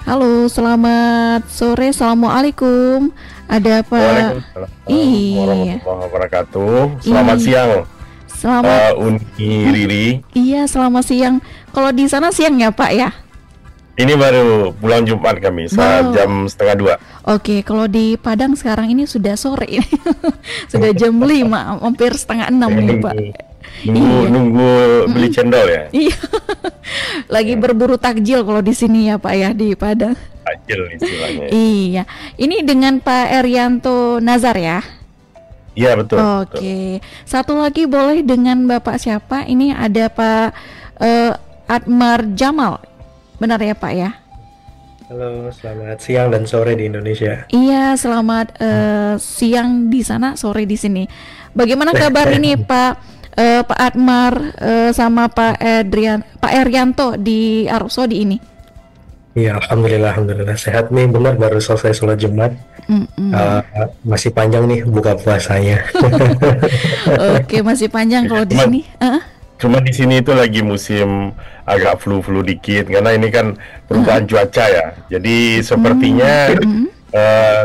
Halo, selamat sore. Assalamualaikum. Ada apa? Waalaikumsalam Iya, warahmatullahi wabarakatuh. Selamat iya. siang, Selamat. Uni Riri. Iya, selamat siang. Kalau di sana siang ya, Pak ya? Ini baru pulang Jumat kami saat Wow. jam setengah dua. Oke, kalau di Padang sekarang ini sudah sore. Sudah jam 5, hampir setengah 6 nih, Pak. Nunggu nunggu Iya. nunggu beli cendol ya. Iya. Lagi berburu takjil kalau di sini ya, Pak ya, di Padang. Ajil istilahnya. Iya. Ini dengan Pak Erianto Nazar ya? Iya betul. Betul. Oke, satu lagi boleh dengan Bapak siapa? Ini ada Pak Admar Jamal, benar ya Pak ya? Halo, selamat siang dan sore di Indonesia. Iya, selamat siang di sana, sore di sini. Bagaimana kabar ini Pak Admar sama Pak Erianto di Arab Saudi ini? Iya, alhamdulillah sehat nih. Benar baru selesai sholat Jumat. Mm-mm. Masih panjang nih buka puasanya. Oke, masih panjang kalau di Cuman sini. Cuma di sini itu lagi musim agak flu-flu dikit karena ini kan perubahan cuaca ya. Jadi sepertinya Mm-mm.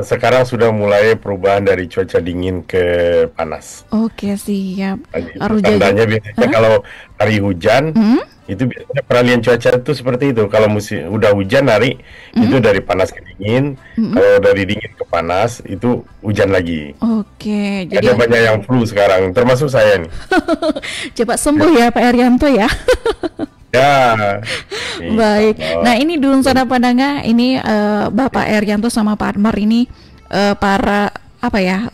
sekarang sudah mulai perubahan dari cuaca dingin ke panas. Oke, siap. Jadi itu Harus jaga. tandanya biasanya kalau hari hujan Mm? itu biasanya peralihan cuaca itu seperti itu. Kalau musim udah hujan hari itu dari panas ke dingin. Mm-mm. Kalau dari dingin ke panas itu hujan lagi. Oke, Ada jadi banyak yang flu sekarang, termasuk saya nih. cepat sembuh ya Pak Erianto ya. Ya, Baik. insya Nah Allah. ini Dulun Sada Padanga ini Bapak Erianto sama Pak Admar ini para apa ya?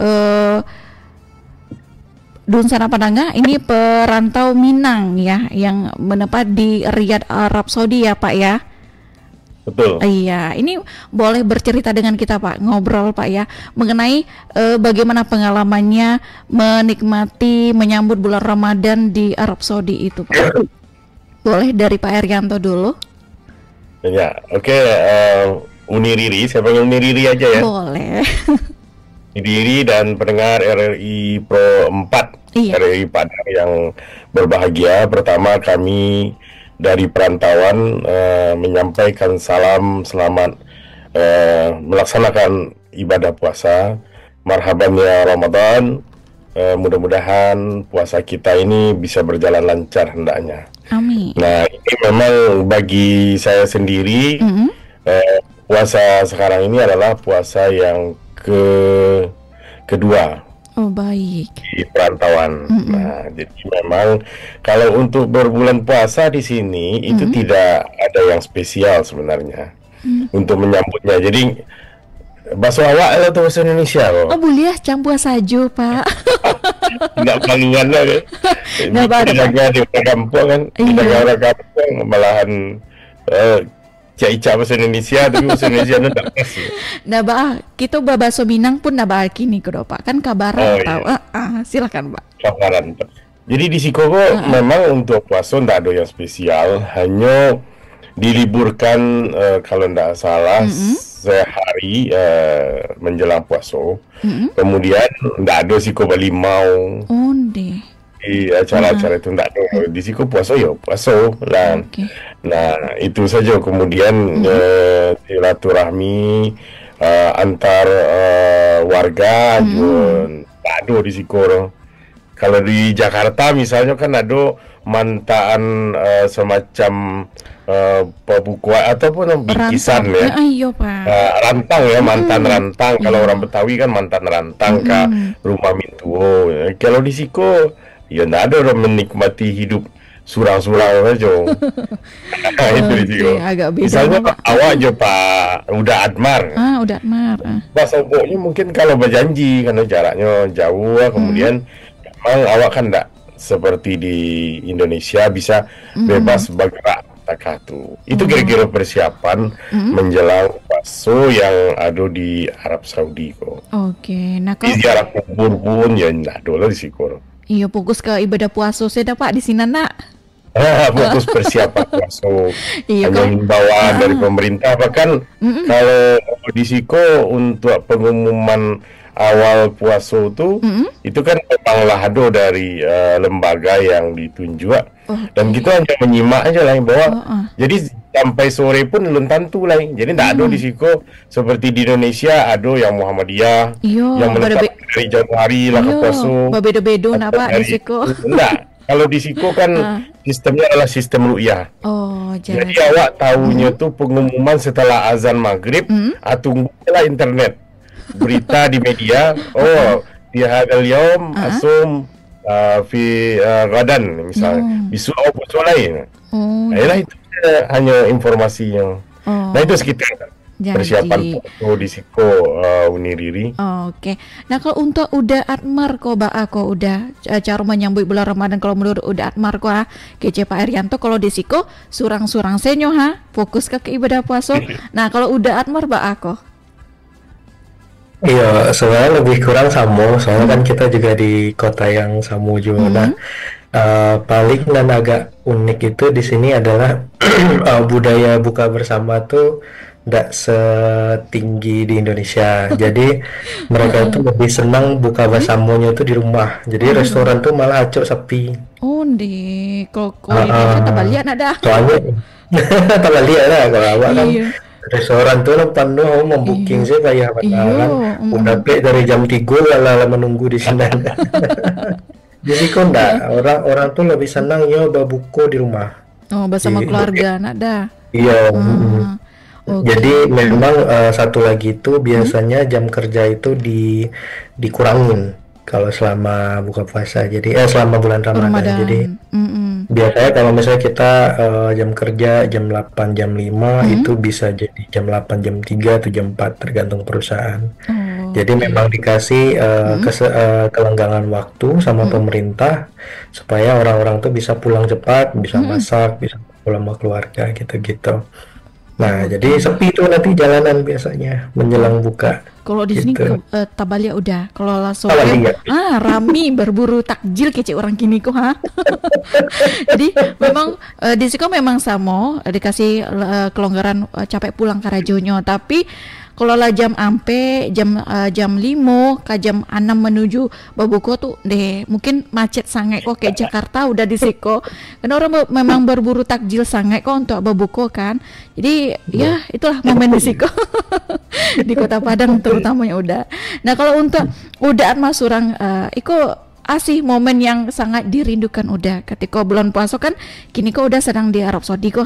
Dulun Sada Padanga ini perantau Minang ya yang menetap di Riyadh Arab Saudi ya Pak ya. Betul. Iya, ini boleh bercerita dengan kita Pak, ngobrol Pak ya, mengenai bagaimana pengalamannya menikmati menyambut bulan Ramadan di Arab Saudi itu Pak. Boleh dari Pak Erianto dulu? Ya, oke. Uni Riri, saya panggil Uni Riri aja ya. Boleh. Uni Riri dan pendengar RRI Pro 4, Iya. RRI Padang yang berbahagia. Pertama kami dari perantauan menyampaikan salam selamat melaksanakan ibadah puasa. Marhaban ya Ramadan. Mudah-mudahan puasa kita ini bisa berjalan lancar hendaknya. Amin. Nah, ini memang bagi saya sendiri Mm-mm. puasa sekarang ini adalah puasa yang kedua Oh baik. di perantauan. Nah, jadi memang kalau untuk berbulan puasa di sini itu tidak ada yang spesial sebenarnya untuk menyambutnya. Jadi bakso awak itu tuh bahasa Indonesia Oh kok. boleh campur sajo Pak. Tidak palingan lah kan. Nggak apa-apa, Pak. Di di kampung kan, di Iya. negara kampung malahan cak-cak bahasa Indonesia tapi bahasa Indonesia itu tidak pas. Nah bah, kita babaso Minang pun nabah kini kudo Pak. Kan kabaran Oh, iya. tahu. Silakan Pak. Kabaran. Jadi di Sikogo memang untuk puasa tidak ada yang spesial, hanya diliburkan kalau tidak salah sehari menjelang puasa. Kemudian tidak ada Siko Bali mau Onde. di acara-acara itu tidak ada. Di Siko puasa ya puasa lah. Oke. Nah itu saja. Kemudian silaturahmi antar warga juga tidak ada di Siko. Kalau di Jakarta misalnya kan ada mantaan semacam pembukuan ataupun bingkisan Rantau. ya. Iya Pak. Rantang ya, mantan rantang. Kalau orang Betawi kan mantan rantang ke rumah mintuo. Ya. Kalau di Siko ya nggak ada orang menikmati hidup surang-surang saja. Nah, itu di Siko. Oke, agak beda Misalnya Pak. awak aja Pak udah Admar. Udah Admar. Bahasa pokoknya mungkin kalau berjanji karena jaraknya jauh, kemudian memang awak kan enggak seperti di Indonesia bisa bebas bergerak takatu. Itu kira-kira persiapan menjelang puasa yang ada di Arab Saudi kok. Oke. Nah Di kalau ziarah kubur pun ya enggak dulu di Sikor. iya fokus ke ibadah puasa saya Pak di sini nak. Fokus persiapan puasa. Iya Hanya kok. himbauan dari pemerintah. Bahkan kalau di Siko untuk pengumuman awal puasa itu kan memanglah ada dari lembaga yang ditunjuk dan kita hanya menyimak aja lah bahwa jadi sampai sore pun belum tentu lah. Jadi tidak ada di Siko seperti di Indonesia ada yang Muhammadiyah Iyo, yang menetap dari Januari lah ke puasa. Bebedo-bedo napa di Siko? Enggak. Kalau di Siko kan sistemnya adalah sistem ru'yah. Oh, Jadi awak tahunya tuh pengumuman setelah azan maghrib, tunggulah internet. Berita di media, di hadal yaum asum fi gadan misalnya. Bisu atau lain. Nah, itu hanya informasi yang nah itu sekitar persiapan foto di Siko Uniriri. Oke. Nah kalau untuk udah atmar ko aku udah cara menyambut bulan Ramadan kalau menurut udah atmar ko kece Pak Erianto kalau di Siko surang-surang senyo fokus ke ibadah puasa. Nah kalau udah atmar aku. Iya, sebenarnya lebih kurang sama, soalnya kan kita juga di kota yang sama juga. Nah, paling dan agak unik itu di sini adalah budaya buka bersama tuh tidak setinggi di Indonesia. Jadi mereka tuh lebih senang buka bersamanya tuh di rumah. Jadi restoran tuh malah acok sepi. Oh, di kalau ini tak balik ada. Soalnya tak balik lah kalau awak kan. Restoran tuh penuh membooking sih kayak padahal udah dari jam 3 lah menunggu di sana. Jadi kok enggak orang tuh lebih senang ya berbuka di rumah. Oh, bersama keluarga ada. Iya. Jadi memang satu lagi itu biasanya jam kerja itu dikurangin kalau selama buka puasa. Jadi selama bulan Ramadan. Jadi biasanya kalau misalnya kita jam kerja jam 8 jam 5 itu bisa jadi jam 8 jam 3 atau jam 4 tergantung perusahaan. Jadi memang dikasih kelanggangan waktu sama pemerintah supaya orang-orang tuh bisa pulang cepat, bisa masak, bisa pulang sama keluarga gitu-gitu. Nah, jadi sepi tuh nanti jalanan biasanya menjelang buka. Kalau di sini Tabalia udah, kalau langsung rami berburu takjil kece orang kini kok Jadi memang di sini memang sama dikasih kelonggaran capek pulang ke rajonyo, tapi kalau lah jam ampe jam 5 ke jam 6 menuju Babuko tuh deh mungkin macet sangat kok kayak Jakarta udah di Siko. Karena orang memang berburu takjil sangat kok untuk Babuko kan. Jadi ya itulah momen di Siko. Di Kota Padang terutamanya udah. Nah, kalau untuk udah Mas Surang iko asih momen yang sangat dirindukan udah ketika bulan puasa kan kini kok udah sedang di Arab Saudi kok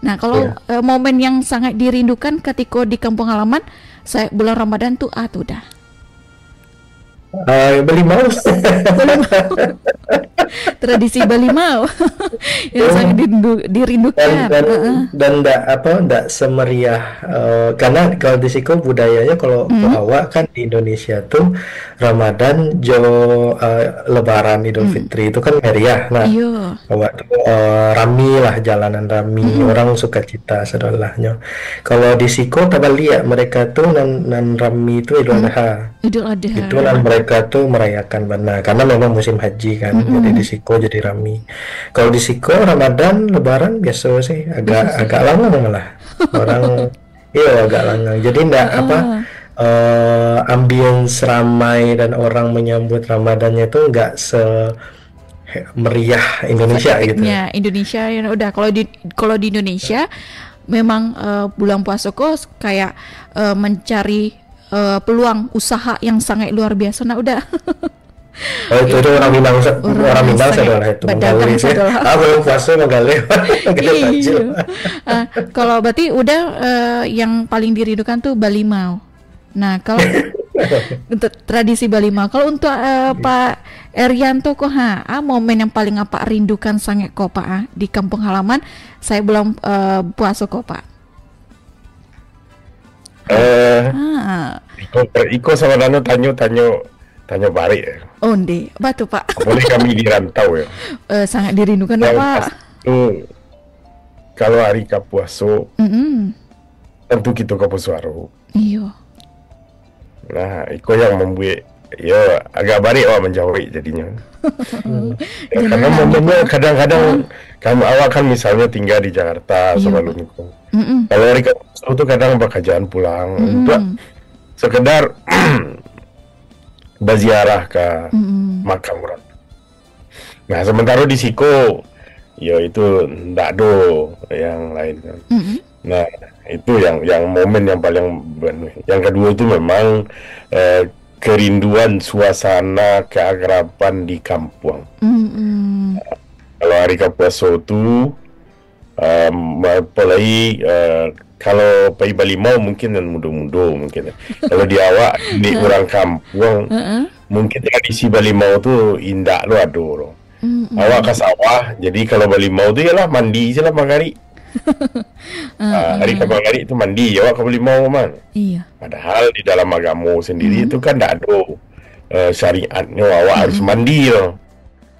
Nah kalau momen yang sangat dirindukan ketika di kampung halaman saya bulan Ramadan tuh udah beli mau tradisi Bali mau yang sangat dirindukan dan enggak semeriah karena kalau di Siko budayanya kalau awak kan di Indonesia tuh Ramadan Lebaran Idul Fitri itu kan meriah. Nah awak tuh rami lah jalanan rami orang sukacita sedolahnya. Kalau di Siko tabaliak mereka tuh nan rami itu Idul Adha. Itu lah mereka tuh merayakan benar karena memang musim haji kan. Jadi di Siko jadi rami. Kalau di Siko Ramadan Lebaran biasa sih agak langang malah orang agak langang. Jadi enggak ambience ramai dan orang menyambut Ramadannya itu enggak meriah Indonesia gitu. Indonesia ya udah kalau di Indonesia memang bulan puasa kok kayak mencari peluang usaha yang sangat luar biasa. Nah udah itu orang Minang saudara itu menggali sih. Belum puasa menggali. Kalau berarti udah yang paling dirindukan tuh Bali mau. Nah kalau untuk tradisi Bali mau, kalau untuk Pak Erianto kok momen yang paling rindukan sangat kok Pak di kampung halaman saya belum puasa kok Pak. Iko sama Nano tanya balik ya. Oh ndi, batu Pak. Boleh kami di rantau ya. Sangat dirindukan Pak. Kalau hari Kapuaso, tentu kita ke Pusuaro. Iya. Nah, Iko yang membuat agak balik menjauhi jadinya. Karena momennya kadang-kadang kamu awak kan misalnya tinggal di Jakarta sebelum itu. Kalau hari Kapuaso itu kadang bekerjaan pulang untuk sekedar berziarah ke makam orang. Nah sementara di Siko ya itu ndak do yang lain kan. Mm-mm. Nah, itu yang momen yang paling yang kedua itu memang kerinduan suasana keakraban di kampung. Mm-mm. Kalau hari Kapuaso itu apalagi kalau pai Balimau mungkin dan mudo-mudo mungkin. Kalau di awak di orang kampung mungkin tradisi Balimau tuh indah lo ado lo. Awak ke sawah, jadi kalau Balimau tuh ialah mandi je lah pagi. Hari kebangari itu mandi, awak ke Balimau man. Iya. Padahal di dalam agama sendiri itu kan tak ada syariatnya awak harus mandi loh.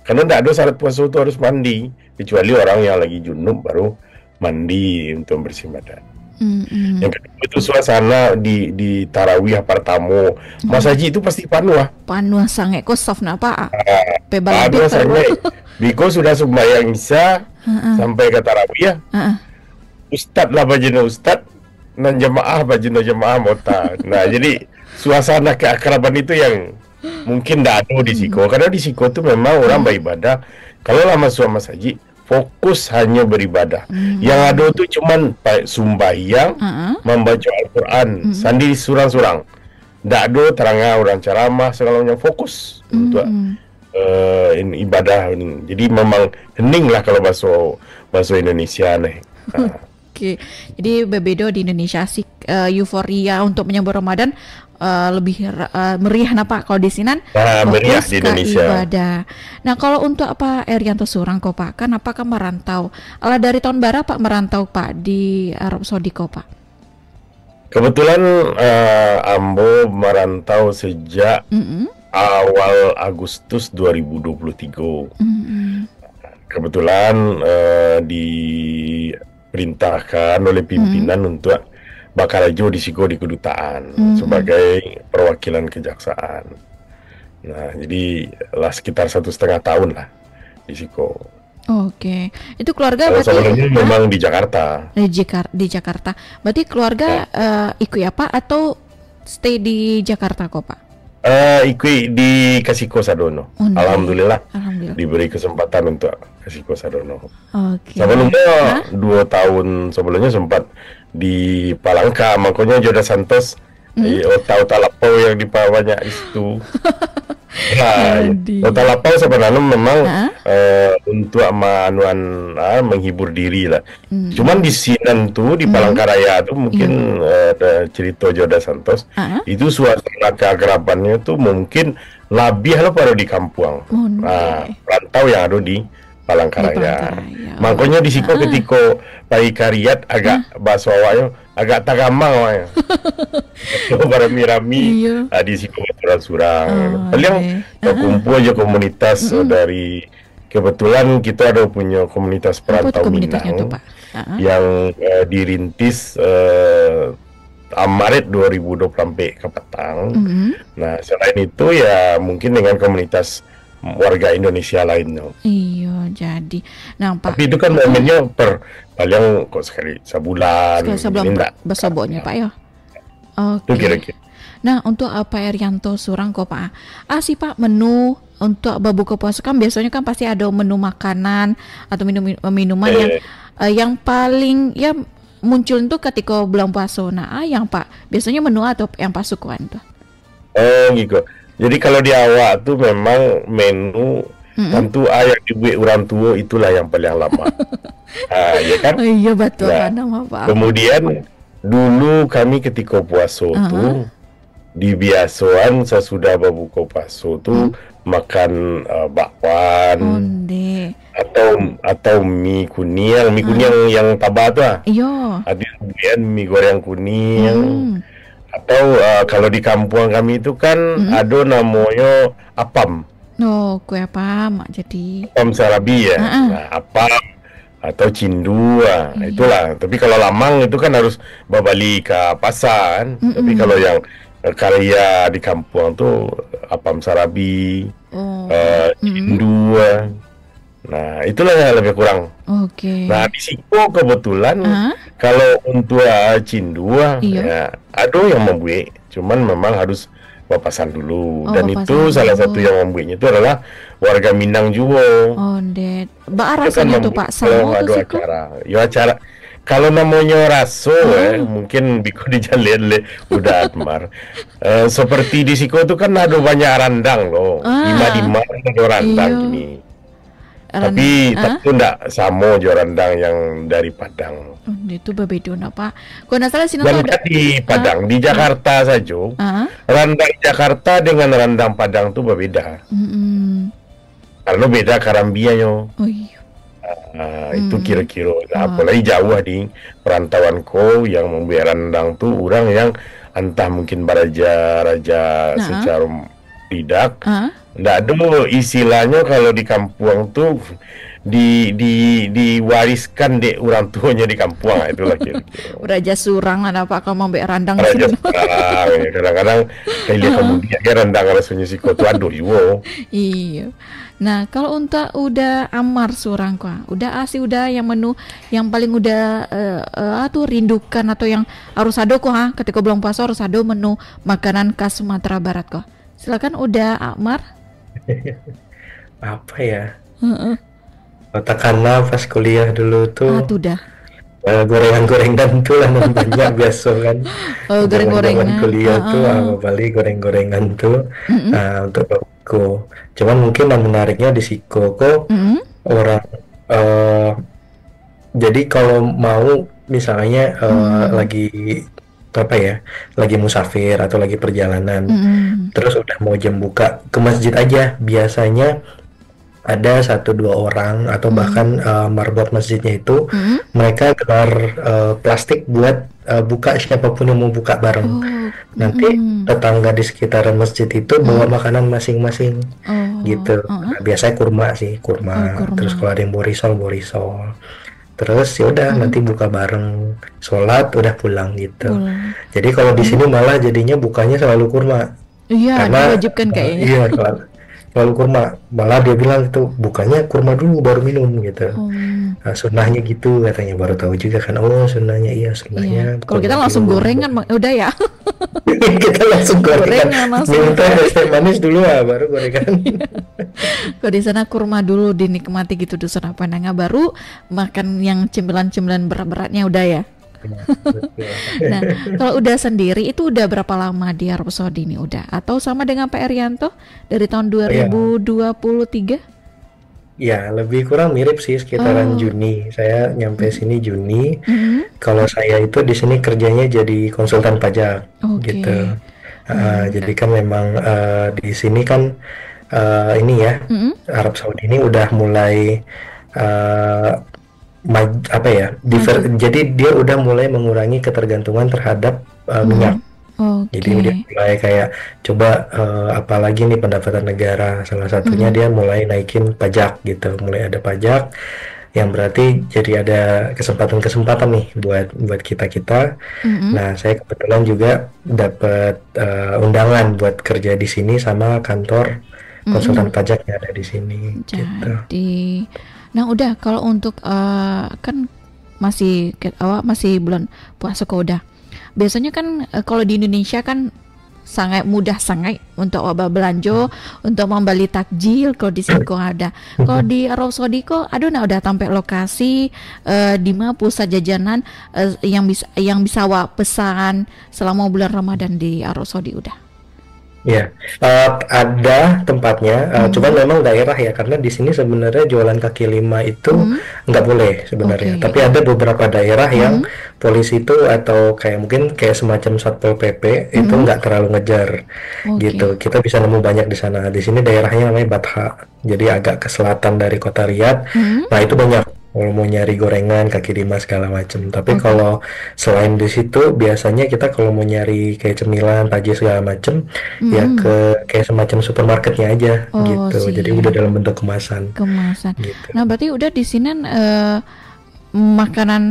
Karena tak ada syarat puasa itu harus mandi, kecuali orang yang lagi junub baru mandi untuk bersih badan. Yang kedua itu suasana di tarawih pertama. Mas Haji itu pasti panuh. Panuh sange ko soft napa? Panuh sange. Biko sudah sembahyang isya sampai ke tarawih. Ustad lah bajina ustad, dan jemaah bajina jemaah mota. Nah jadi suasana keakraban itu yang mungkin tidak ada di Siko. Karena di Siko itu memang orang beribadah. Kalau lama suama Mas Haji fokus hanya beribadah. Yang ada tuh cuman sumbayang, membaca Al-Quran, sandi surang-surang. Tidak ada terangah orang ceramah segalanya fokus untuk ibadah ini. Jadi memang hening lah kalau bahasa Indonesia nih. Oke, jadi bebedo di Indonesia sih euforia untuk menyambut Ramadan lebih meriah napa kalau di sini meriah di Indonesia. Ibadah. Nah kalau untuk apa Erianto Surang kok Pak, kan apakah merantau? Dari tahun berapa Pak merantau Pak di Arab Saudi kok Pak? Kebetulan Ambo merantau sejak awal Agustus 2023. Kebetulan diperintahkan oleh pimpinan untuk bakal aja di Siko di kedutaan sebagai perwakilan kejaksaan. Nah, jadi lah sekitar 1,5 tahun lah di Siko. Oke, itu keluarga kalau berarti sebelumnya memang di Jakarta. Di Jakarta. Berarti keluarga ikut ya Pak atau stay di Jakarta kok Pak? Ikut di Kasiko Sadono. Alhamdulillah diberi kesempatan untuk Kasiko Sadono. Sebelumnya 2 tahun sebelumnya sempat di Palangka, makanya Joda Santos otak lapau yang banyak di situ. Otak lapau sebenarnya memang untuk menghibur diri lah. Cuman di Sinan tuh di Palangkaraya tuh mungkin ada cerita Joda Santos. Itu suasana keakrabannya tuh mungkin lebih lah pada di kampung. Rantau yang ada di Palangkaraya. Makanya di Siko ketika Pai Kariat agak bahasa awaknya agak tagamang awaknya. Para mirami di Siko surang-surang. Paling kumpul aja komunitas dari kebetulan kita ada punya komunitas perantau Minang yang dirintis Maret 2020 sampai ke petang. Nah, selain itu ya mungkin dengan komunitas warga Indonesia lainnya. Iya, jadi. Nah, Pak. Tapi itu kan momennya paling kok sekali sebulan. Sebulan besoboknya Pak ya. Oke. Kira-kira. Nah, untuk apa Erianto Surang kok Pak? Sih Pak menu untuk berbuka puasa kan biasanya kan pasti ada menu makanan atau minuman yang paling ya muncul itu ketika bulan puasa. Nah, yang Pak biasanya menu atau yang pasukan tuh? Oh gitu. Jadi kalau di awak tuh memang menu tentu yang dibuat orang tua itulah yang paling lama. Ya kan? Iya betul. Kemudian dulu kami ketika puasa tuh di biasaan sesudah berbuka puasa tuh makan bakwan atau mie kuning yang tabah tuh. Iya. Ada kemudian mie goreng kuning. Atau kalau di kampung kami itu kan ada namanya apam. Oh, kue apam jadi. Apam sarabi ya. Nah, apam atau cindu, itulah. Tapi kalau lamang itu kan harus berbalik ke pasar kan. Tapi kalau yang karya di kampung tuh apam sarabi, cindu. Nah, itulah yang lebih kurang. Nah, di Siko kebetulan kalau untuk cindu ya ada yang membuat, cuman memang harus papasan dulu. Oh, Dan itu papasan salah satu dulu. yang membuatnya itu adalah warga Minang juga. Oh, det. Ba Itu kan rasanya tuh Pak, kalau samo tuh ada sih kok. acara, ya acara kalau namanya raso Ah, mungkin biko dijalin le udah Atmar. Seperti di Siko itu kan ada banyak randang loh. Di ah, mana ada randang iya. gini. Randang. Tapi Ah, itu enggak sama jo randang yang dari Padang. oh, itu berbeda Pak. Kalau nggak salah sini tuh Dan ada. kan di Ah, Padang, di ah, Jakarta saja, ah. randang Jakarta dengan randang Padang tuh berbeda. Mm-mm. Karena beda karambianya. Oh iya. Nah, itu Hmm. kira-kira. Nah, Wah. apalagi jauh di perantauanku yang membeli rendang tuh orang yang entah mungkin raja Nah, secara tidak. ah. Nggak ada istilahnya kalau di kampung tuh diwariskan dek orang tuanya di kampung. Nah, itulah kira-kira. Raja Surang ada Pak kalau mau mbak randang Raja sini. sekarang ya, kadang-kadang kayak lihat kemudian ya rendang rasanya si kotu aduh juga. Iya. Nah, kalau untuk udah amar surang kok, udah asih udah yang menu yang paling udah tuh rindukan atau yang harus ada kok ketika belum puasa harus ada menu makanan khas Sumatera Barat kok. Silakan udah amar. Apa ya? Heeh. Katakanlah pas kuliah dulu tuh Tuh dah. gorengan-gorengan tuh lah yang banyak biasa kan. Oh, Zaman-zaman goreng-gorengan. kuliah tuh Heeh. balik goreng-gorengan tuh Mm-mm. untuk aku. Cuman mungkin yang menariknya di Siko kok Mm-mm. orang eh, jadi kalau mau misalnya Mm-mm. lagi apa ya, lagi musafir atau lagi perjalanan, Mm-mm. terus udah mau jam buka ke masjid aja, biasanya ada satu dua orang atau Mm-mm. bahkan marbot masjidnya itu Mm-mm. mereka gelar plastik buat buka siapapun yang mau buka bareng. Oh. Nanti Mm-mm. tetangga di sekitaran masjid itu bawa Mm. makanan masing-masing Oh. gitu. Heeh. Nah, biasanya kurma sih, Oh, kurma. Terus kurma. kalau ada yang borisol, borisol. Terus ya udah nanti Mm-mm. buka bareng, sholat udah pulang gitu. Pulang. Jadi kalau di Mm. sini malah jadinya bukanya selalu kurma. Iya, Karena diwajibkan kayaknya. iya selalu kurma. Malah dia bilang itu bukanya kurma dulu baru minum gitu. Hmm. Nah, sunnahnya gitu katanya, baru tahu juga kan. Oh, sunnahnya iya, Iya, sunnahnya kalau kita kurma langsung dulu. gorengan, udah ya, Kita langsung gorengan. gorengan langsung. Minum teh teh manis dulu baru gorengan. Kalau di sana kurma dulu dinikmati gitu dusun apa nangga, baru makan yang cemilan-cemilan berat-beratnya udah ya. Iya, betul. Nah, kalau udah sendiri itu udah berapa lama di Arab Saudi ini udah? Atau sama dengan Pak Erianto dari tahun Oh ya, 2023? ya lebih kurang mirip sih, sekitaran Oh, Juni. Saya nyampe sini Juni. mm-mm. Kalau saya itu di sini kerjanya jadi konsultan pajak gitu. Oke. Hmm. Jadi kan memang di sini kan ini ya, Mm-mm. Arab Saudi ini udah mulai eh, apa ya, Maju. jadi dia udah mulai mengurangi ketergantungan terhadap minyak. Jadi dia Oke. mulai kayak coba apalagi nih pendapatan negara, salah satunya Mm-mm. dia mulai naikin pajak gitu, mulai ada pajak yang berarti jadi ada kesempatan-kesempatan nih buat kita-kita. Mm-mm. Nah, saya kebetulan juga dapat undangan buat kerja di sini sama kantor konsultan Mm-mm. pajak yang ada di sini gitu. Jadi, nah udah kalau untuk kan masih bulan puasa kok udah. Biasanya kan kalau di Indonesia kan sangat mudah sangat untuk belanja, untuk membeli takjil kalau di sini kok ada. Kalau di Arab Saudi kok aduh nah udah sampai lokasi di mana pusat jajanan yang bisa pesan selama bulan Ramadan di Arab Saudi udah. Ya, ada tempatnya, cuman memang daerah ya, karena di sini sebenarnya jualan kaki lima itu Hmm. nggak boleh sebenarnya. Oke. Tapi ada beberapa daerah yang polisi itu atau kayak mungkin kayak semacam Satpol PP itu nggak terlalu ngejar Oke. gitu. Kita bisa nemu banyak di sana. Di sini daerahnya namanya Batha, jadi agak ke selatan dari kota Riyadh. Hmm. Nah itu banyak kalau mau nyari gorengan, kaki lima segala macam. Tapi Oke. kalau selain di situ, biasanya kita kalau mau nyari kayak cemilan, tajil segala macam, ya Hmm. ke kayak semacam supermarketnya aja Oh, gitu. Jadi udah dalam bentuk kemasan kemasan. gitu. Nah, berarti udah di sini makanan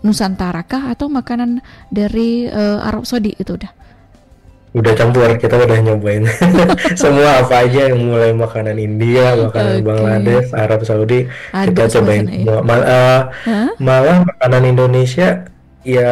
Nusantara kah atau makanan dari Arab Saudi itu udah? Udah campur, kita udah nyobain semua apa aja, yang mulai makanan India, makanan Oke. Bangladesh, Arab Saudi, Ada kita semua cobain sana ya. semua. Hah? Malah makanan Indonesia ya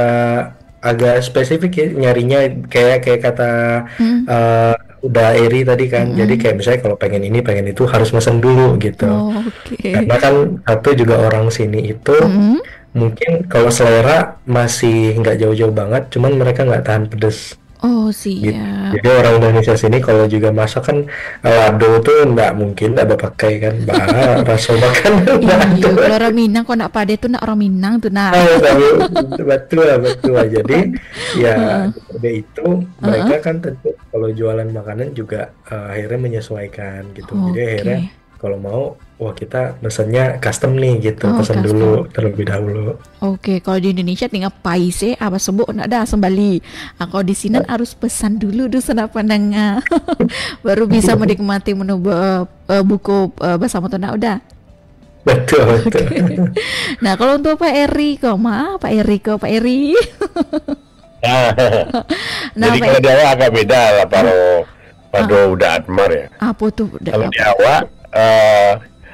agak spesifik ya nyarinya, kayak kayak kata Hmm. eh, udah Eri tadi kan. Jadi Mm-mm. kayak misalnya kalau pengen ini pengen itu harus mesen dulu gitu. Oh, oke. Karena kan satu juga orang sini itu Mm-mm. mungkin kalau selera masih nggak jauh-jauh banget, cuman mereka nggak tahan pedes Oh, gitu. siap. Jadi orang Indonesia sini kalau juga masak kan lado tuh nggak mungkin ada pakai kan, bah rasa makan Iya, lado. kalau orang Minang kok nak pade tuh nak orang Minang tuh nak. Ah, tahu, betul lah, betul lah. Jadi ya Heeh. dari itu mereka Heeh. kan tentu kalau jualan makanan juga akhirnya menyesuaikan gitu. Jadi akhirnya Oke. kalau mau, wah kita pesannya custom nih gitu, Oh, pesan dulu custom. terlebih dahulu. Oke, kalau di Indonesia tinggal paise apa sebut nak dah sembali. Ah, kalau di sini harus pesan dulu tuh sedap pandangnya. Baru bisa menikmati menu buku bersama tuh nak udah. Betul, betul. Nah, kalau untuk Pak Eri kok, Pak Eri kok, Pak Eri. Nah, Nah, jadi Pak kalau Eri, di awak agak beda lah kalau pada udah Admar ya. apa tuh? Kalau di awak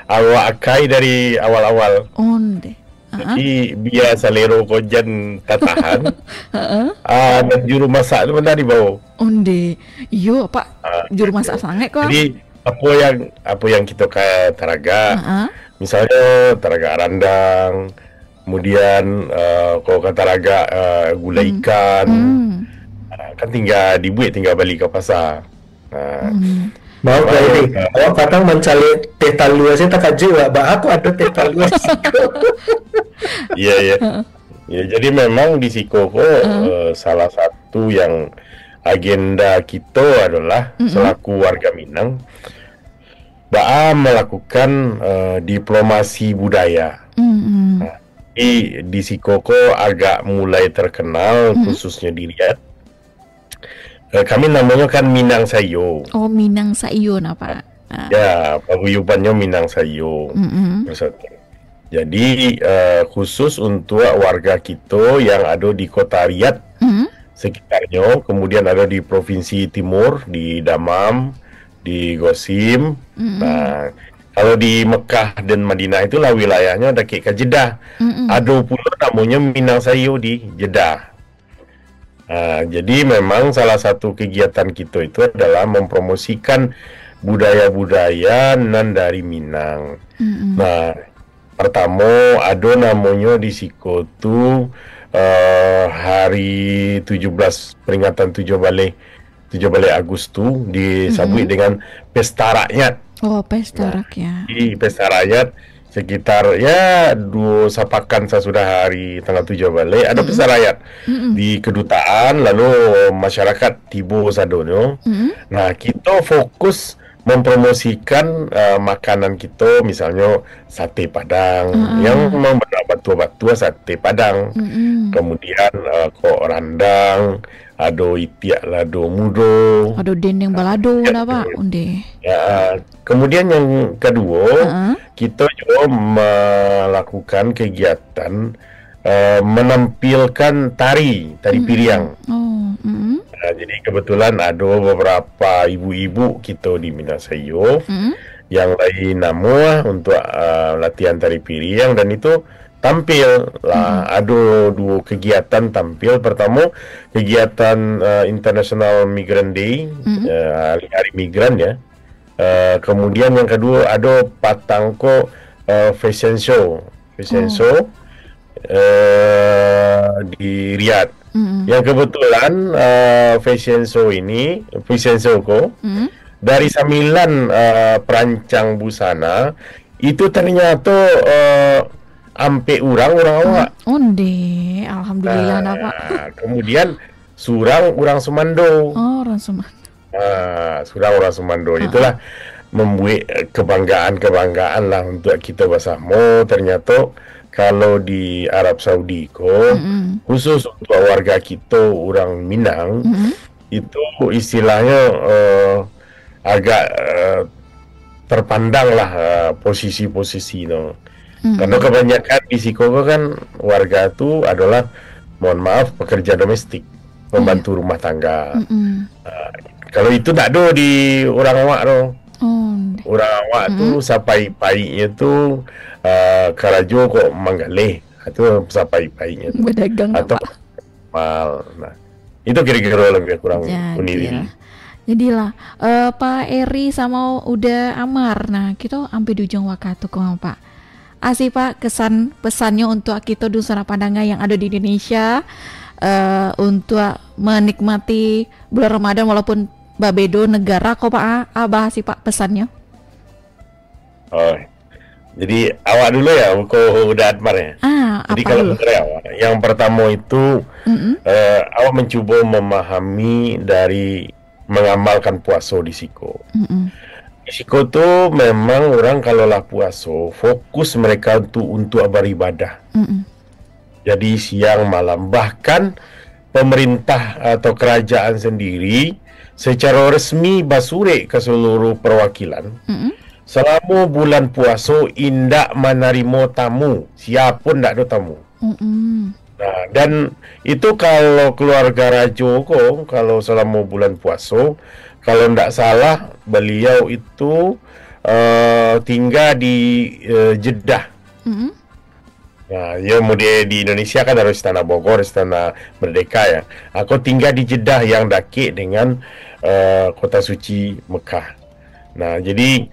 awak akai dari awal-awal. Onde. Jadi biasa lero kojan tatahan. Heeh. Dan juru masak itu benar di bawah. Onde. Iyo, Pak, juru masak sangat kok. Jadi apa yang kita kayak taraga, Heeh. misalnya taraga randang, kemudian kalau kata taraga gula ikan, Hmm. kan tinggal dibuat tinggal balik ke pasar. Nah, Hmm. Maaf Pak Eri, Nah, awak kadang mencari teh talua saya tak kajua, bah aku ada teh talua. iya ya. Ya, jadi memang di Sikoko salah satu yang agenda kita adalah selaku warga Minang, melakukan diplomasi budaya. Hmm. Di Sikoko agak mulai terkenal, khususnya di Riyadh. Kami namanya kan Minang Sayo. Oh, Minang Sayo nah, Pak. Ah. Ya, paguyubannya Minang Sayo. Mm-mm. Bersatu. Jadi khusus untuk warga kita yang ada di kota Riyadh Mm. sekitarnya, kemudian ada di provinsi timur, di Damam, di Gosim. Nah, kalau di Mekah dan Madinah itulah wilayahnya dekat ke Jeddah. Ada pula namanya Minang Sayo di Jeddah. Jadi memang salah satu kegiatan kita itu adalah mempromosikan budaya-budaya nan dari Minang. Nah, pertama ada namanya di Siko tu hari 17 peringatan 7 balik Agustus disambut dengan Pesta Rakyat. Oh, pesta Nah, rakyat. di Pesta Rakyat sekitar ya dua sapakan sesudah hari tanggal 7 balik ada Pesta Rakyat di kedutaan, lalu masyarakat tiba sadonyo. Nah, kita fokus mempromosikan makanan kita, misalnya sate Padang yang memang batu-batu sate Padang. Kemudian kok randang, ada itiak lado mudo. Ada dendeng balado lah, Pak. Onde. Ya, kemudian yang kedua, kita juga melakukan kegiatan menampilkan tari piriang. Oh, Nah, jadi kebetulan ada beberapa ibu-ibu kita di Minasayo yang lagi nama untuk latihan tari piriang, dan itu tampil lah. Ada dua kegiatan tampil. Pertama kegiatan International Migrant Day, hari migran ya. Kemudian yang kedua ada Patangko Fashion Show di Riyadh. Yang kebetulan fashion show ko dari 9 perancang busana itu ternyata ampe orang awak. Onde. Alhamdulillah nah, Pak. Kemudian orang Sumando. Oh, orang Sumatera. Orang Sumando itulah membuat kebanggaan lah untuk kita bersama. Ternyata kalau di Arab Saudi khusus untuk warga kita orang Minang itu istilahnya agak terpandang lah posisi-posisi no. Karena kebanyakan di Sikoko kan warga itu adalah, mohon maaf, pekerja domestik, pembantu rumah tangga. Kalau itu tak ada di orang awak no. Orang awak tu sapai-painya tu karajo kok manggaleh, itu sapai-painya tu. Berdagang Atau Pak. mal. Nah, itu kira-kira lebih kurang unir ini. Jadilah Pak Eri sama udah Amar. Nah, kita sampai di ujung waktu kok Pak. Asih Pak kesan pesannya untuk kita Nusantara Pandangan yang ada di Indonesia untuk menikmati bulan Ramadan walaupun babedo negara kok Pak. Abah sih Pak pesannya. Oh, jadi awak dulu ya, kok udah Admar ya. Jadi kalau awak, yang pertama itu awak mencoba memahami dari mengamalkan puasa di Siko. Di Siko tuh memang orang kalau lah puasa fokus mereka untuk beribadah. Jadi siang malam, bahkan pemerintah atau kerajaan sendiri secara resmi basure ke seluruh perwakilan. Selama bulan puasa indak menerima tamu, siapun ndak ada tamu. Nah, dan itu kalau keluarga Rajo kok, kalau selama bulan puasa, kalau ndak salah beliau itu tinggal di Jeddah. Nah, ya mau di Indonesia kan harus Istana Bogor, Istana Merdeka ya. Aku tinggal di Jeddah yang dekat dengan kota suci Mekah. Nah, jadi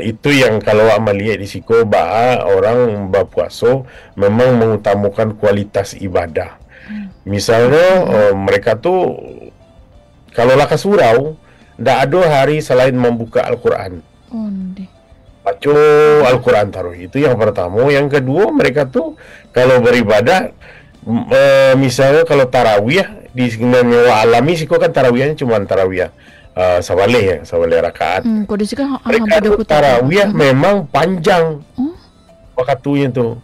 itu yang kalau melihat di Siko orang berpuasa memang mengutamakan kualitas ibadah. Misalnya mereka tuh kalau lah ke surau ndak ada hari selain membuka Al-Quran. Baca Al-Quran taruh itu yang pertama. Yang kedua mereka tuh kalau beribadah misalnya kalau tarawih di sebenarnya alami Siko kan tarawihnya cuma tarawih sawaleh rakaat. Mereka tuh tarawih memang panjang waktunya tuh.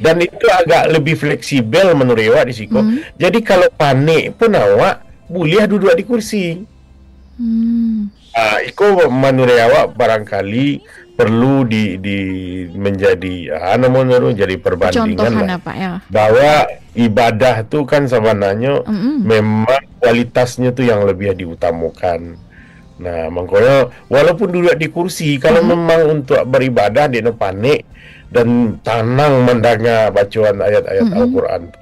Dan itu agak lebih fleksibel menurut awak di Siko. Jadi kalau panik pun awak boleh duduk di kursi. Iko menurut awak barangkali perlu di menjadi jadi perbandingan lah. Apa, ya? Bahwa ibadah tuh kan sebenarnya memang kualitasnya tuh yang lebih diutamakan. Nah, makanya walaupun duduk di kursi, kalau memang untuk beribadah dia panik dan tenang mendengar bacaan ayat-ayat Al-Quran,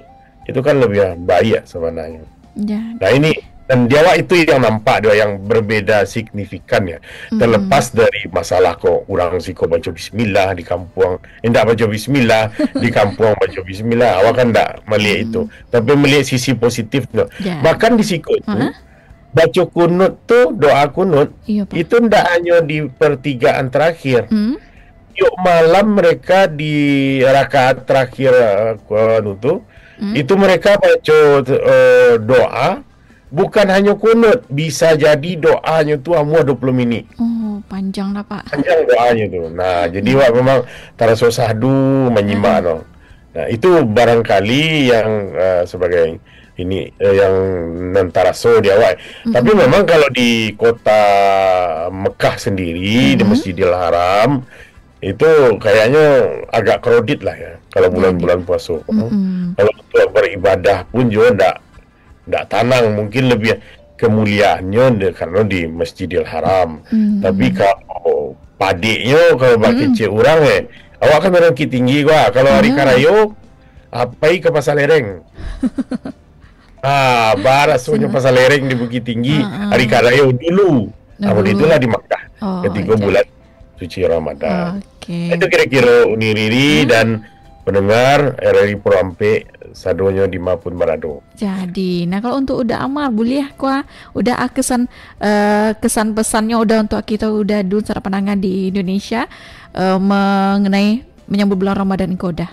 itu kan lebih baik sebenarnya. Nah ini dan Jawa itu yang nampak dia yang berbeda signifikan ya. Terlepas dari masalah kok orang Siko baca bismillah di kampung, enggak baca bismillah di kampung baca bismillah, awak kan enggak melihat itu. Tapi melihat sisi positif tuh. Bahkan di Siko itu baca kunut tuh, doa kunut itu enggak hanya di pertigaan terakhir. Yuk malam mereka di rakaat terakhir itu mereka baca doa. Bukan hanya kunut, bisa jadi doanya tuh semua 20 menit. Panjang lah Pak. Panjang doanya tuh. Nah, jadi wak memang taraso sahdu menyimak no. Nah, itu barangkali yang sebagai ini yang nantaraso di awal. Tapi memang kalau di kota Mekah sendiri di Masjidil Haram itu kayaknya agak crowded lah ya kalau bulan-bulan puasa. Kalau untuk beribadah pun juga ndak tanang, mungkin lebih kemuliaannya karena di Masjidil Haram. Tapi kalau padiknya kalau kecil orang awak kan orang tinggi gua. Kalau hari Karayo apai ke Pasar Lereng. Barasunya Pasar Lereng di Bukit Tinggi hari Karayo dulu. Namun itulah di Makkah ketika bulan suci Ramadan. Itu kira-kira uniriri dan pendengar RRI Purampe sadonya di Mapun Barado. Jadi, nah kalau untuk udah Amar boleh kuah udah kesan pesannya udah untuk kita udah dulu cara pandangan di Indonesia mengenai menyambut bulan Ramadan itu udah.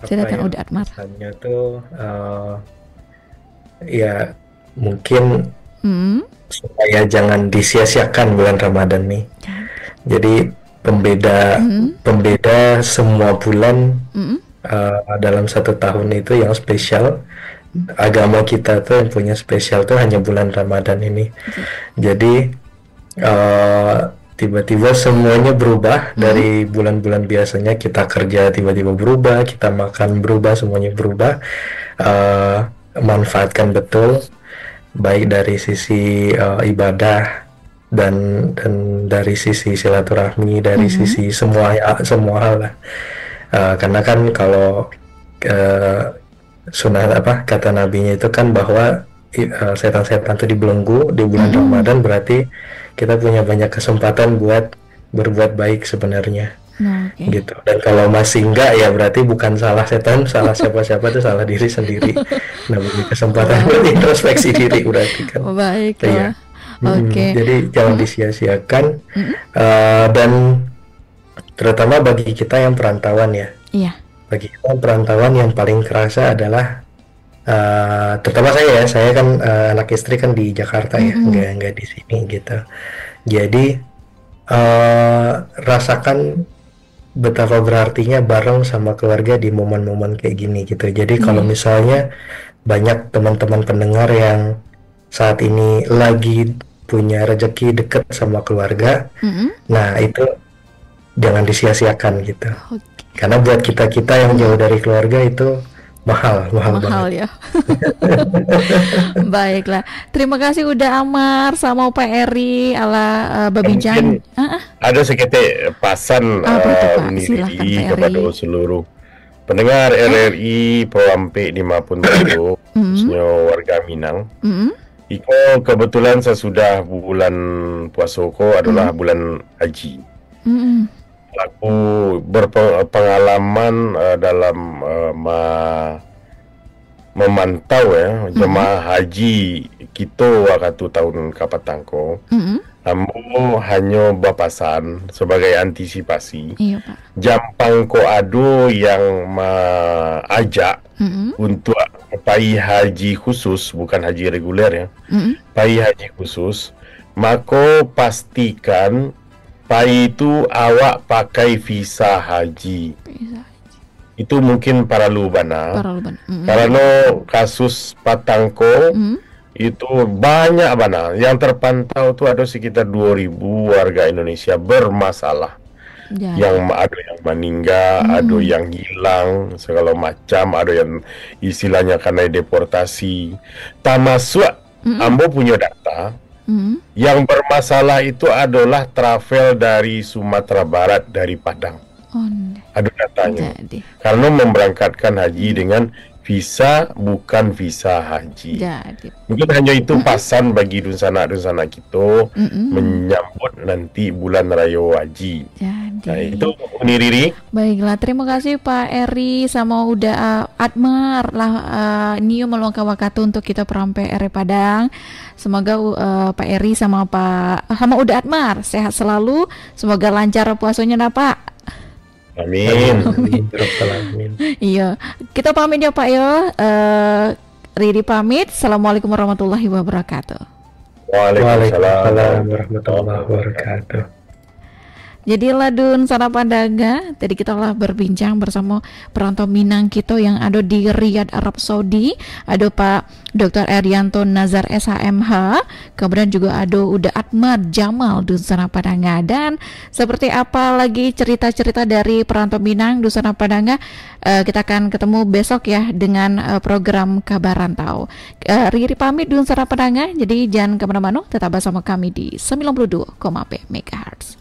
Silakan udah Amar. Pesannya tuh ya mungkin supaya jangan disia-siakan bulan Ramadan nih. Jadi pembeda semua bulan dalam satu tahun itu yang spesial. Agama kita tuh yang punya spesial tuh hanya bulan Ramadan ini. Jadi tiba-tiba semuanya berubah. Dari bulan-bulan biasanya kita kerja tiba-tiba berubah, kita makan berubah, semuanya berubah. Manfaatkan betul baik dari sisi ibadah dan dari sisi silaturahmi, dari sisi semua hal lah. Karena kan kalau sunah apa kata nabinya itu kan bahwa setan-setan itu dibelenggu di bulan Ramadan, berarti kita punya banyak kesempatan buat berbuat baik sebenarnya. Gitu. Dan kalau masih enggak, ya berarti bukan salah setan, salah siapa-siapa, itu salah diri sendiri. Nah, bagi kesempatan buat introspeksi diri berarti kan. Baik ya. Jadi jangan disia-siakan. Dan terutama bagi kita yang perantauan ya. Iya. Bagi kita perantauan yang paling kerasa adalah terutama saya kan anak istri kan di Jakarta ya, nggak di sini gitu. Jadi rasakan betapa berartinya bareng sama keluarga di momen-momen kayak gini gitu. Jadi kalau misalnya banyak teman-teman pendengar yang saat ini lagi punya rezeki deket sama keluarga, nah itu jangan disia-siakan gitu. Karena buat kita-kita yang jauh dari keluarga itu mahal banget. Ya. Baiklah, terima kasih udah Amar sama Pak Eri ala berbincang. Ada seketik pesan ini kepada seluruh pendengar RRI Proampe dimanapun berada, khususnya warga Minang. Iko kebetulan sesudah bulan puasa ko adalah bulan haji. Aku berpengalaman dalam memantau ya jemaah haji kita waktu tahun kapatangko. Namun hanya bapasan sebagai antisipasi. Iya, Pak. Jampang ko ado yang ajak untuk pai haji khusus, bukan haji reguler ya. Pai haji khusus, maka pastikan pai itu awak pakai visa haji. Itu mungkin para lubana. Karena kasus patangko itu banyak bana. Yang terpantau itu ada sekitar 2.000 warga Indonesia bermasalah. Yang ada yang meninggal, ada yang hilang segala macam, ada yang istilahnya karena deportasi. Termasuk ambo punya data. Yang bermasalah itu adalah travel dari Sumatera Barat, dari Padang. Ada datanya. Karena memberangkatkan haji dengan visa bukan visa haji. Mungkin hanya itu pasan bagi dunsana-dunsana kita menyambut nanti bulan raya haji. Nah, itu Uni Riri. Baiklah, terima kasih Pak Eri sama udah Atmar lah Nio meluangkan waktu untuk kita Proampe RRI Padang. Semoga Pak Eri sama udah Atmar sehat selalu. Semoga lancar puasanya Pak. Amin. Iya, kita pamit ya Pak ya. Riri pamit. Assalamualaikum warahmatullahi wabarakatuh. Waalaikumsalam warahmatullahi wabarakatuh. Jadi ladun sana pandaga, tadi kita lah berbincang bersama perantau Minang kita yang ada di Riyadh, Arab Saudi. Ada Pak Dr. Erianto Nazar SHMH, kemudian juga ada udah Atmar Jamal dun sana Padanga. Dan seperti apa lagi cerita-cerita dari perantau Minang dun sana Padanga, kita akan ketemu besok ya dengan program Kabar Rantau. Riri pamit dun sana Padanga, jadi jangan kemana-mana, tetap bersama kami di 92,4 MHz.